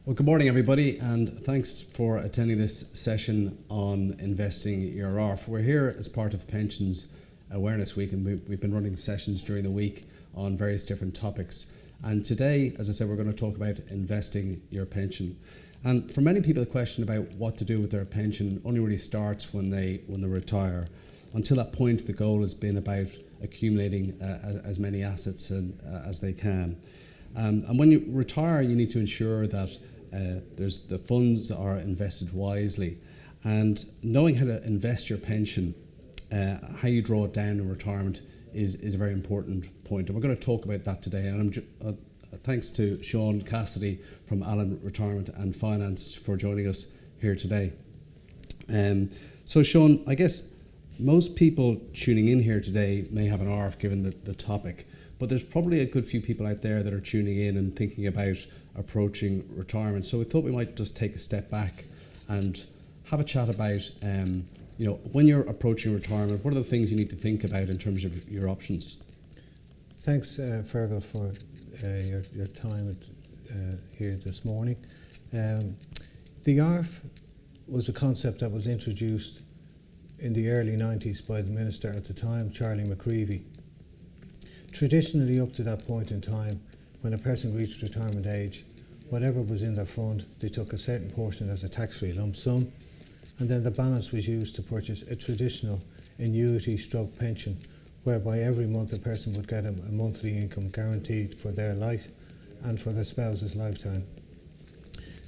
Well, good morning, everybody, and thanks for attending this session on investing your ARF. We're here as part of Pensions Awareness Week, and we've been running sessions during the week on various different topics. And today, as I said, we're going to talk about investing your pension. And for many people, the question about what to do with their pension only really starts when they retire. Until that point, the goal has been about accumulating as many assets as they can. And when you retire, you need to ensure that the funds are invested wisely, and knowing how to invest your pension, how you draw it down in retirement is a very important point. And we're going to talk about that today. And thanks to Sean Cassidy from Allen Retirement and Finance for joining us here today. So Sean, I guess most people tuning in here today may have an ARF given the topic, but there's probably a good few people out there that are tuning in and thinking about approaching retirement. So we thought we might just take a step back and have a chat about, when you're approaching retirement, what are the things you need to think about in terms of your options? Thanks, Fergal, for your time here this morning. The ARF was a concept that was introduced in the early 90s by the minister at the time, Charlie McCreevy. Traditionally, up to that point in time, when a person reached retirement age, whatever was in their fund, they took a certain portion as a tax-free lump sum, and then the balance was used to purchase a traditional annuity/stroke pension, whereby every month a person would get a monthly income guaranteed for their life and for their spouse's lifetime.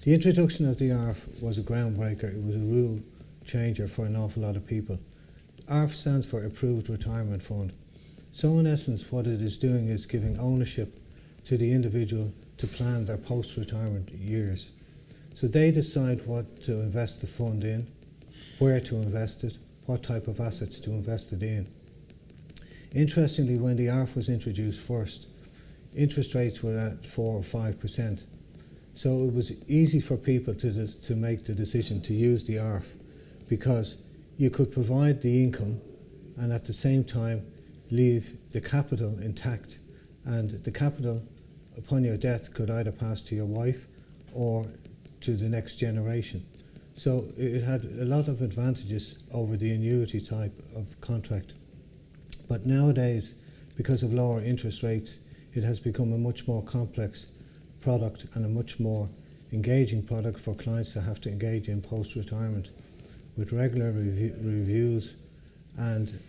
The introduction of the ARF was a groundbreaker. It was a rule changer for an awful lot of people. ARF stands for Approved Retirement Fund. So in essence, what it is doing is giving ownership to the individual to plan their post-retirement years. So they decide what to invest the fund in, where to invest it, what type of assets to invest it in. Interestingly, when the ARF was introduced first, interest rates were at 4 or 5%. So it was easy for people to make the decision to use the ARF, because you could provide the income and at the same time leave the capital intact, and the capital upon your death could either pass to your wife or to the next generation. So it had a lot of advantages over the annuity type of contract. But nowadays, because of lower interest rates, it has become a much more complex product and a much more engaging product for clients to have to engage in post-retirement, with regular reviews and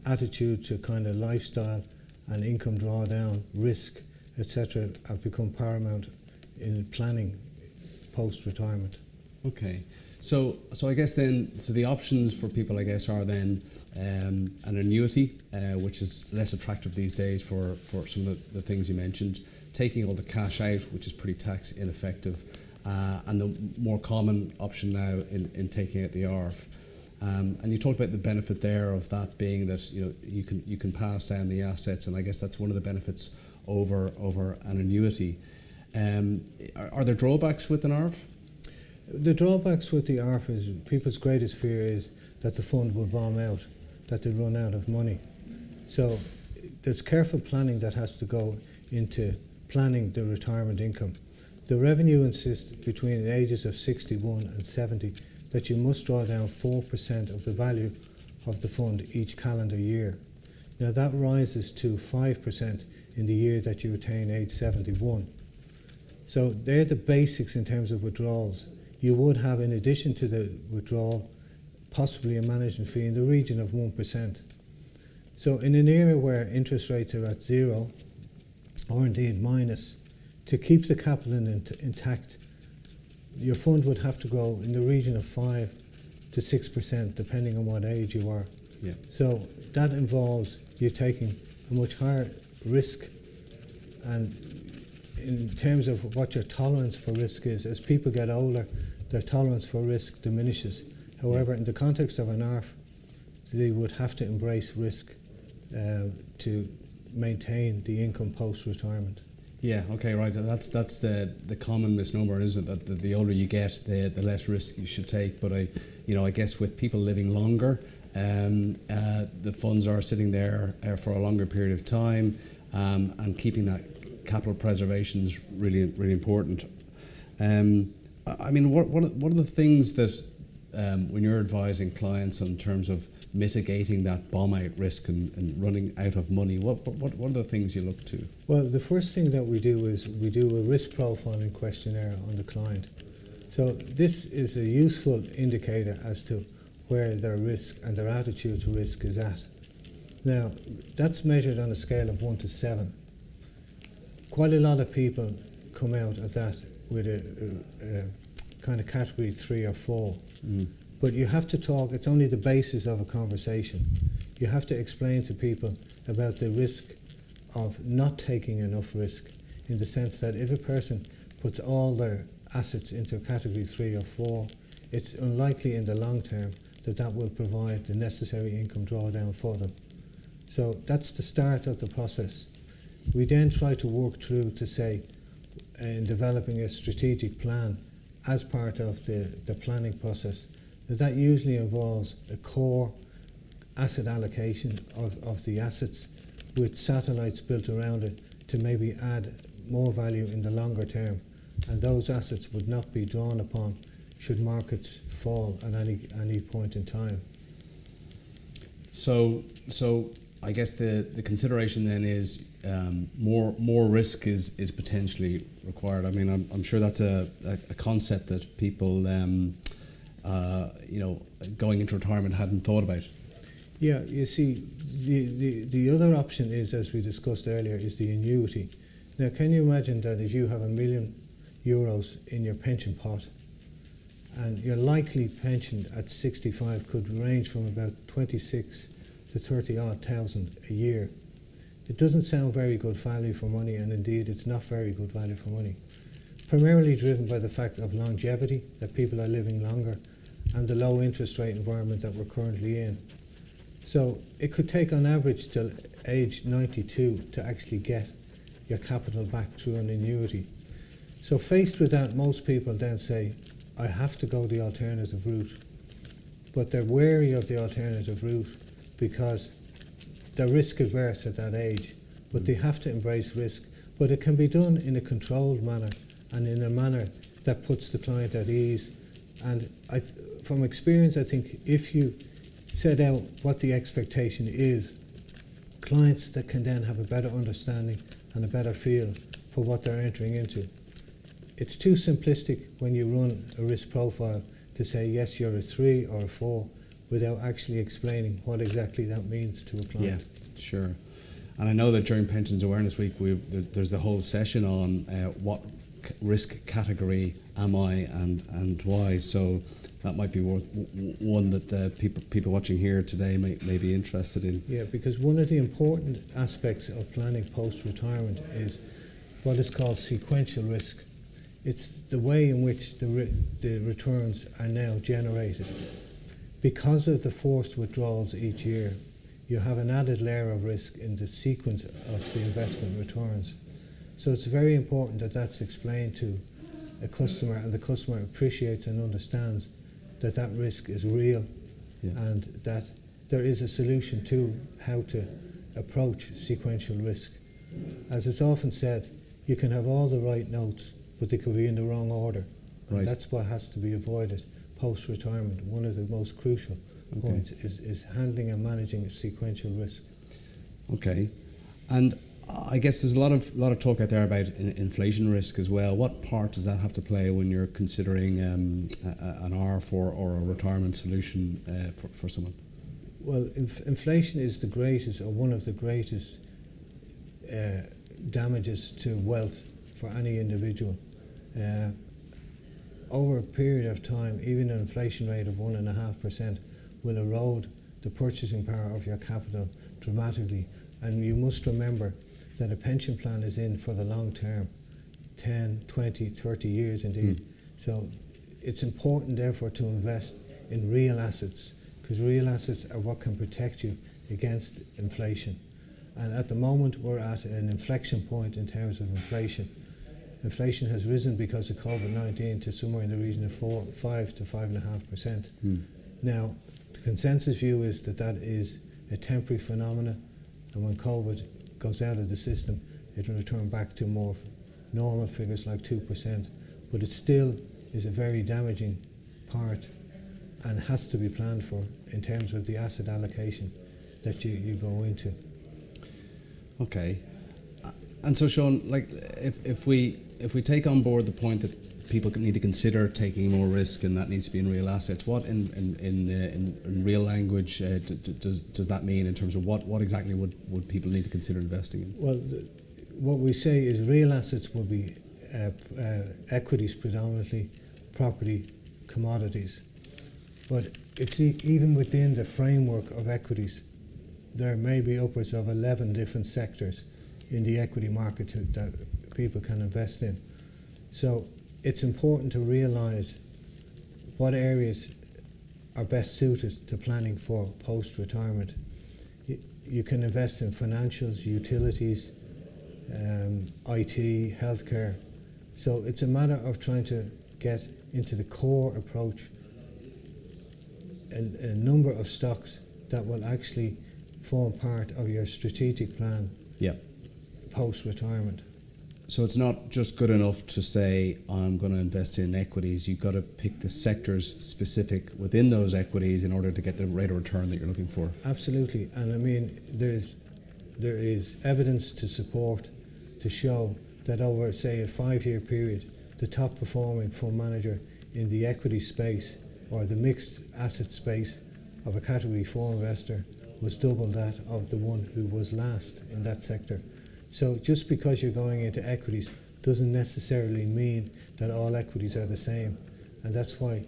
attitude to kind of lifestyle and income drawdown, risk, etc. have become paramount in planning post-retirement. Okay, so I guess then, so the options for people, I guess, are then an annuity, which is less attractive these days for some of the things you mentioned, taking all the cash out, which is pretty tax ineffective, and the more common option now in taking out the ARF. And you talked about the benefit there of that being that you can pass down the assets, and I guess that's one of the benefits over an annuity. Are there drawbacks with an ARF? The drawbacks with the ARF is people's greatest fear is that the fund will bomb out, that they run out of money. So there's careful planning that has to go into planning the retirement income. The revenue insists between the ages of 61 and 70 that you must draw down 4% of the value of the fund each calendar year. Now that rises to 5% in the year that you attain age 71. So they're the basics in terms of withdrawals. You would have, in addition to the withdrawal, possibly a management fee in the region of 1%. So in an era where interest rates are at zero, or indeed minus, to keep the capital intact, your fund would have to grow in the region of 5 to 6%, depending on what age you are. Yeah. So that involves you taking a much higher risk, and in terms of what your tolerance for risk is, as people get older, their tolerance for risk diminishes. However, in the context of an ARF, they would have to embrace risk to maintain the income post-retirement. Yeah, okay, right. That's the common misnomer, isn't it? That the older you get, the less risk you should take. But I guess with people living longer, the funds are sitting there for a longer period of time, and keeping that capital preservation is really, really important. I mean, what are the things that when you're advising clients in terms of mitigating that bomb out risk and running out of money, what are the things you look to? Well, the first thing that we do is we do a risk profiling questionnaire on the client. So this is a useful indicator as to where their risk and their attitude to risk is at. Now, that's measured on a scale of 1 to 7. Quite a lot of people come out of that with a kind of category 3 or 4. But you have to talk, it's only the basis of a conversation. You have to explain to people about the risk of not taking enough risk, in the sense that if a person puts all their assets into a category 3 or 4, it's unlikely in the long term that that will provide the necessary income drawdown for them. So that's the start of the process. We then try to work through to say, in developing a strategic plan as part of the planning process, that usually involves a core asset allocation of the assets with satellites built around it to maybe add more value in the longer term. And those assets would not be drawn upon should markets fall at any point in time. So I guess the consideration then is more risk is potentially required. I mean, I'm sure that's a concept that people going into retirement hadn't thought about. Yeah, you see, the other option is, as we discussed earlier, is the annuity. Now, can you imagine that if you have €1 million in your pension pot, and your likely pension at 65 could range from about 26 to 30 odd thousand a year? It doesn't sound very good value for money, and indeed it's not very good value for money. Primarily driven by the fact of longevity, that people are living longer, and the low interest rate environment that we're currently in. So it could take on average till age 92 to actually get your capital back through an annuity. So faced with that, most people then say, I have to go the alternative route. But they're wary of the alternative route because they're risk averse at that age. But they have to embrace risk. But it can be done in a controlled manner and in a manner that puts the client at ease. And from experience, I think if you set out what the expectation is, clients that can then have a better understanding and a better feel for what they're entering into. It's too simplistic when you run a risk profile to say, yes, you're a 3 or a 4, without actually explaining what exactly that means to a client. Yeah, sure. And I know that during Pensions Awareness Week, there's the whole session on what risk category am I and why. So that might be one that people watching here today may be interested in. Yeah, because one of the important aspects of planning post-retirement is what is called sequential risk. It's the way in which the returns are now generated. Because of the forced withdrawals each year, you have an added layer of risk in the sequence of the investment returns. So it's very important that that's explained to a customer, and the customer appreciates and understands that that risk is real, and that there is a solution to how to approach sequential risk. As it's often said, you can have all the right notes, but they could be in the wrong order. And that's what has to be avoided post-retirement. One of the most crucial points is handling and managing a sequential risk. Okay. And I guess there's a lot of talk out there about inflation risk as well. What part does that have to play when you're considering an ARF or a retirement solution for someone? Well, inflation is the greatest, or one of the greatest damages to wealth for any individual. Over a period of time, even an inflation rate of 1.5% will erode the purchasing power of your capital dramatically. And you must remember that a pension plan is in for the long term, 10, 20, 30 years indeed. So it's important therefore to invest in real assets, because real assets are what can protect you against inflation. And at the moment we're at an inflection point in terms of inflation. Inflation has risen because of COVID-19 to somewhere in the region of 5 to 5.5%. Now, the consensus view is that that is a temporary phenomenon, and when COVID goes out of the system, it will return back to more normal figures like 2%. but it still is a very damaging part and has to be planned for in terms of the asset allocation that you go into. Okay. And so, Sean, like, if we take on board the point that people need to consider taking more risk, and that needs to be in real assets, what in real language does that mean in terms of what exactly would people need to consider investing in? Well, what we say is real assets will be equities predominantly, property, commodities. But it's even within the framework of equities, there may be upwards of 11 different sectors in the equity market that people can invest in. So it's important to realise what areas are best suited to planning for post-retirement. You can invest in financials, utilities, IT, healthcare. So it's a matter of trying to get into the core approach a number of stocks that will actually form part of your strategic plan post-retirement. So it's not just good enough to say, I'm going to invest in equities. You've got to pick the sectors specific within those equities in order to get the rate of return that you're looking for. Absolutely. And I mean, there is evidence to support, to show that over, say, a 5-year period, the top performing fund manager in the equity space or the mixed asset space of a category 4 investor was double that of the one who was last in that sector. So just because you're going into equities doesn't necessarily mean that all equities are the same. And that's why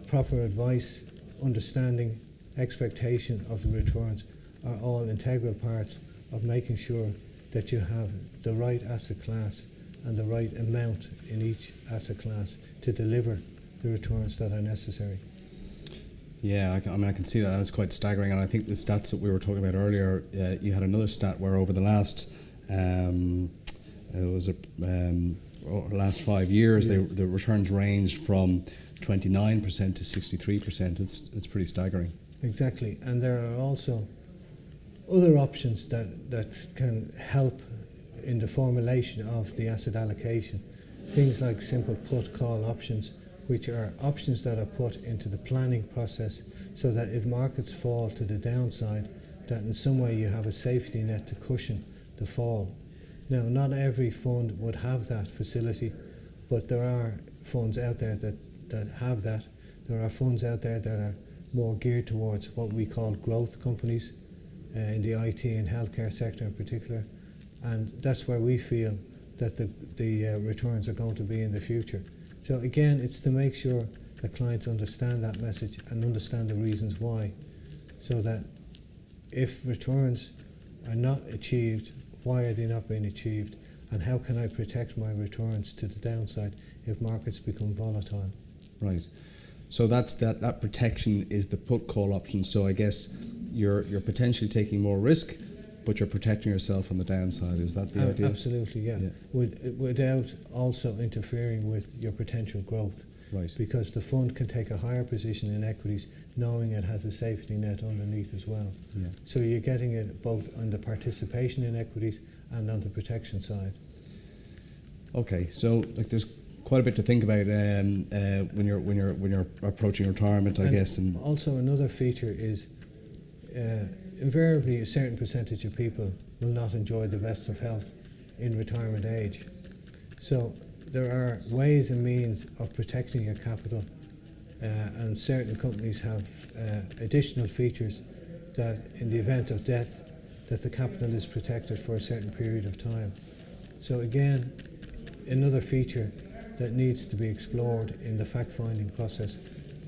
proper advice, understanding, expectation of the returns are all integral parts of making sure that you have the right asset class and the right amount in each asset class to deliver the returns that are necessary. Yeah, I mean, I can see that. That's quite staggering. And I think the stats that we were talking about earlier, you had another stat where over the last last 5 years, the returns ranged from 29% to 63%. It's pretty staggering. Exactly, and there are also other options that can help in the formulation of the asset allocation. Things like simple put-call options, which are options that are put into the planning process so that if markets fall to the downside, that in some way you have a safety net to cushion the fall. Now, not every fund would have that facility, but there are funds out there that have that. There are funds out there that are more geared towards what we call growth companies in the IT and healthcare sector in particular, and that's where we feel that the returns are going to be in the future. So again, it's to make sure that clients understand that message and understand the reasons why, so that if returns are not achieved, why are they not being achieved, and how can I protect my returns to the downside if markets become volatile? Right. So that protection is the put call option. So I guess you're potentially taking more risk, but you're protecting yourself on the downside. Is that the idea? Absolutely, yeah. Without also interfering with your potential growth. Right. Because the fund can take a higher position in equities knowing it has a safety net underneath as well. Yeah. So you're getting it both on the participation in equities and on the protection side. Okay, so like there's quite a bit to think about when you're approaching retirement, I guess. And also another feature is invariably a certain percentage of people will not enjoy the best of health in retirement age. So there are ways and means of protecting your capital, and certain companies have additional features that in the event of death that the capital is protected for a certain period of time. So again, another feature that needs to be explored in the fact-finding process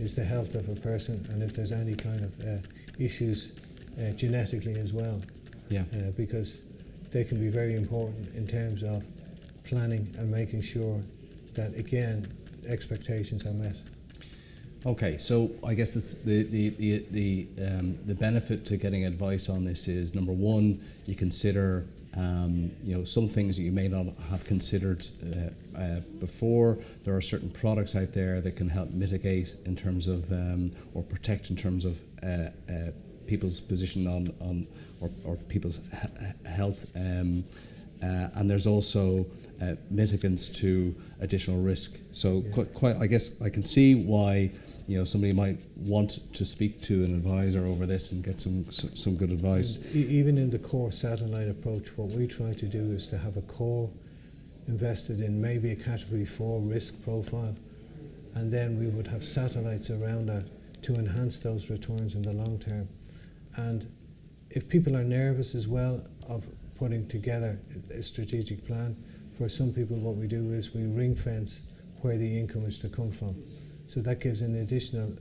is the health of a person, and if there's any kind of issues genetically as well, because they can be very important in terms of planning and making sure that, again, expectations are met. Okay, so I guess the benefit to getting advice on this is, number one, you consider some things that you may not have considered before. There are certain products out there that can help mitigate in terms of or protect in terms of people's position on or people's health and there's also mitigants to additional risk. So quite, I guess I can see why somebody might want to speak to an advisor over this and get some good advice. Even in the core satellite approach, what we try to do is to have a core invested in maybe a category 4 risk profile, and then we would have satellites around that to enhance those returns in the long term. And if people are nervous as well of putting together a strategic plan, for some people what we do is we ring fence where the income is to come from. So that gives an additional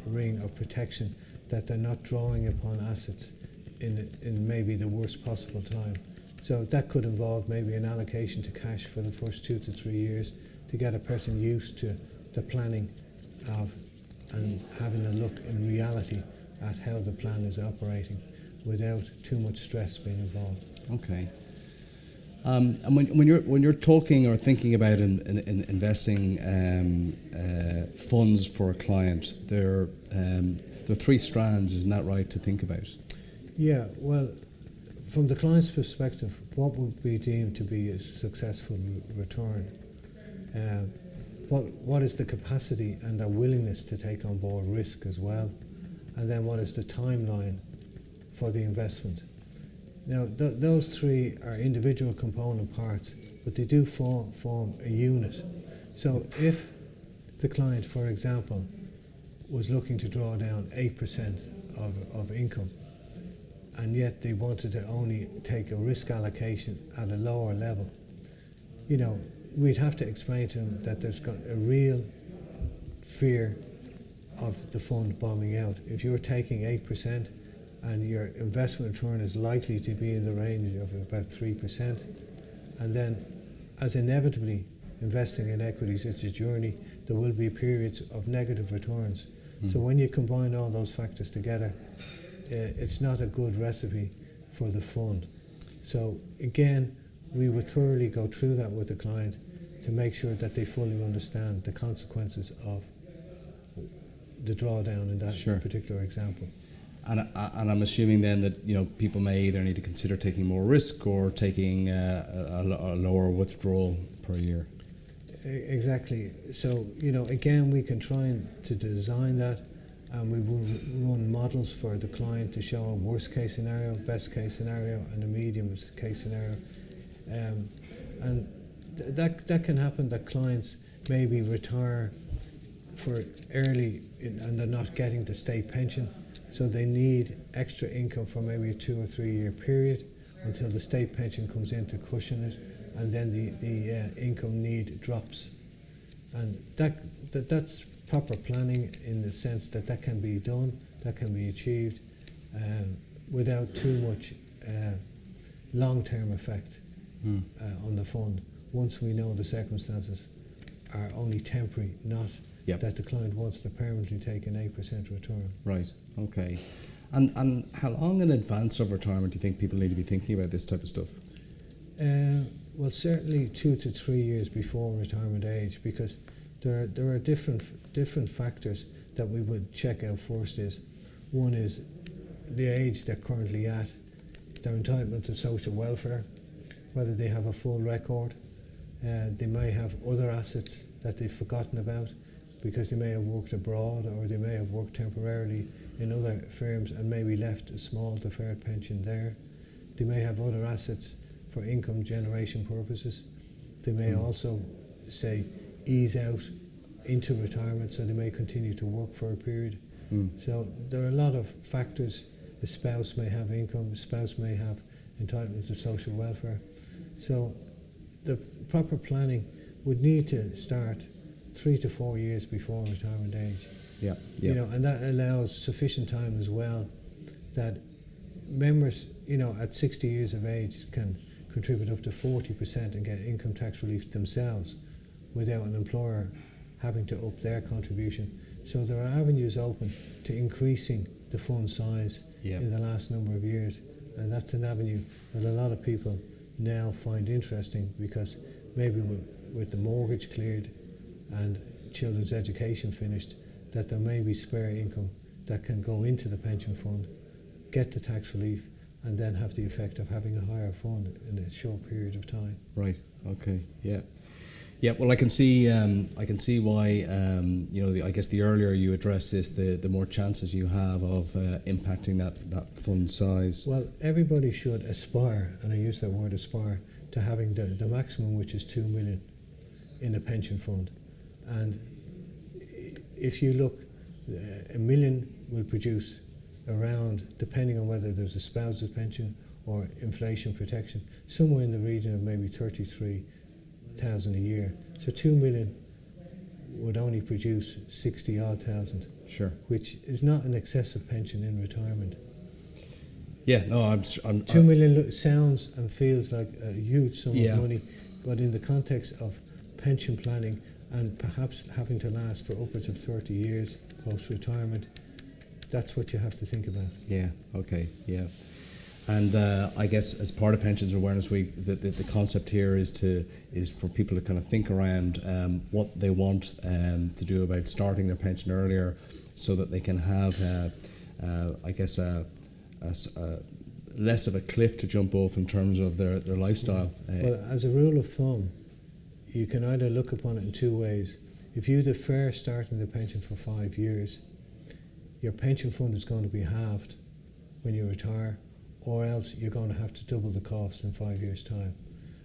ring of protection that they're not drawing upon assets in maybe the worst possible time. So that could involve maybe an allocation to cash for the first 2 to 3 years to get a person used to the planning of and having a look in reality at how the plan is operating without too much stress being involved. Okay. And when you're talking or thinking about investing funds for a client, there are 3 strands, isn't that right, to think about? Yeah, well, from the client's perspective, what would be deemed to be a successful return? What is the capacity and the willingness to take on board risk as well? And then what is the timeline for the investment? Now, those 3 are individual component parts, but they do form a unit. So if the client, for example, was looking to draw down 8% of income, and yet they wanted to only take a risk allocation at a lower level, we'd have to explain to them that there's got a real fear of the fund bombing out. If you're taking 8% and your investment return is likely to be in the range of about 3%, and then as inevitably investing in equities is a journey, there will be periods of negative returns. So when you combine all those factors together, it's not a good recipe for the fund. So again, we would thoroughly go through that with the client to make sure that they fully understand the consequences of the drawdown in that particular example. And I'm assuming then that people may either need to consider taking more risk or taking a lower withdrawal per year. Exactly. So again, we can try to design that, and we will run models for the client to show a worst case scenario, best case scenario, and a medium case scenario. And that can happen, that clients maybe retire for early and they're not getting the state pension, so they need extra income for maybe a 2 or 3 year period until the state pension comes in to cushion it, and then the income need drops. And that's proper planning in the sense that can be done, that can be achieved without too much long-term effect on the fund, once we know the circumstances are only temporary, not that the client wants to permanently take an 8% return. Right, okay. And how long in advance of retirement do you think people need to be thinking about this type of stuff? Well, certainly 2 to 3 years before retirement age, because there are different factors that we would check out first. One is the age they're currently at, their entitlement to social welfare, whether they have a full record. They may have other assets that they've forgotten about because they may have worked abroad, or they may have worked temporarily in other firms and maybe left a small deferred pension there. They may have other assets for income generation purposes. They may also, say, ease out into retirement, so they may continue to work for a period. So there are a lot of factors. A spouse may have income, a spouse may have entitlement to social welfare. So the proper planning would need to start 3 to 4 years before retirement age. Yeah. And that allows sufficient time as well that members, at 60 years of age can contribute up to 40% and get income tax relief themselves without an employer having to up their contribution. So there are avenues open to increasing the fund size in the last number of years, and that's an avenue that a lot of people now find interesting, because maybe with the mortgage cleared and children's education finished, that there may be spare income that can go into the pension fund, get the tax relief, and then have the effect of having a higher fund in a short period of time. Right. Okay. Yeah. Yeah. Well, I can see why. I guess the earlier you address this, the more chances you have of impacting that fund size. Well, everybody should aspire, and I use that word aspire, to having the maximum, which is 2 million in a pension fund. And if you look, $1 million will produce around, depending on whether there's a spouse's pension or inflation protection, somewhere in the region of maybe 33,000 a year. So 2 million would only produce 60 odd thousand. Sure. Which is not an excessive pension in retirement. Yeah, no, I'm 2 million sounds and feels like a huge sum Yeah. of money, but in the context of pension planning and perhaps having to last for upwards of 30 years post-retirement, that's what you have to think about. Yeah, okay, yeah. And I guess as part of Pensions Awareness Week, the concept here is for people to kind of think around what they want to do about starting their pension earlier, so that they can have, I guess, less of a cliff to jump off in terms of their lifestyle. Well, as a rule of thumb, you can either look upon it in two ways. If you defer starting the pension for 5 years, your pension fund is going to be halved when you retire, or else you're going to have to double the cost in 5 years' time.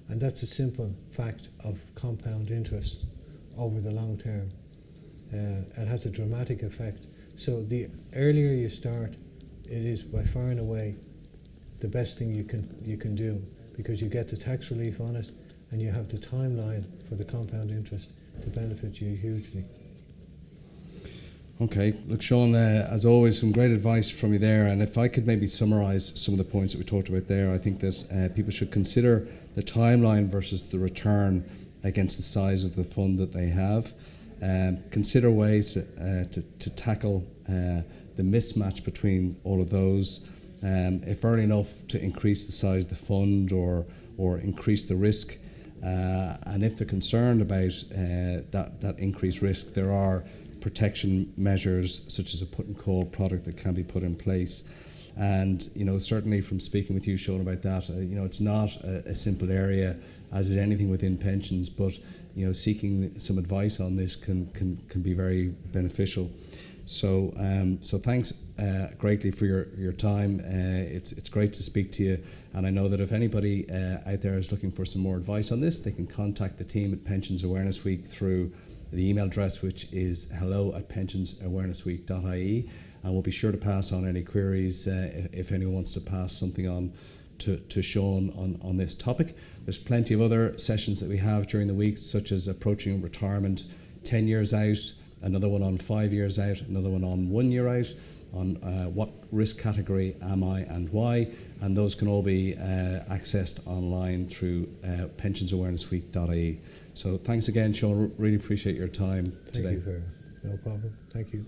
And that's a simple fact of compound interest over the long term. It has a dramatic effect. So the earlier you start, it is by far and away the best thing you can do, because you get the tax relief on it and you have the timeline for the compound interest to benefit you hugely. Okay, look, Sean, as always, some great advice from you there. And if I could maybe summarise some of the points that we talked about there, I think that people should consider the timeline versus the return against the size of the fund that they have. Consider ways to tackle the mismatch between all of those. If early enough, to increase the size of the fund or increase the risk. And if they're concerned about that increased risk, there are protection measures such as a put and call product that can be put in place. And certainly from speaking with you, Sean, about that, it's not a simple area, as is anything within pensions, but seeking some advice on this can be very beneficial. So thanks greatly for your time. It's great to speak to you, and I know that if anybody out there is looking for some more advice on this, they can contact the team at Pensions Awareness Week through the email address, which is hello@pensionsawarenessweek.ie, and we'll be sure to pass on any queries if anyone wants to pass something on to Sean on this topic. There's plenty of other sessions that we have during the week, such as approaching retirement 10 years out, another one on 5 years out, another one on 1 year out, on what risk category am I and why, and those can all be accessed online through pensionsawarenessweek.ie. So thanks again, Sean. Really appreciate your time today. Thank you, no problem. Thank you.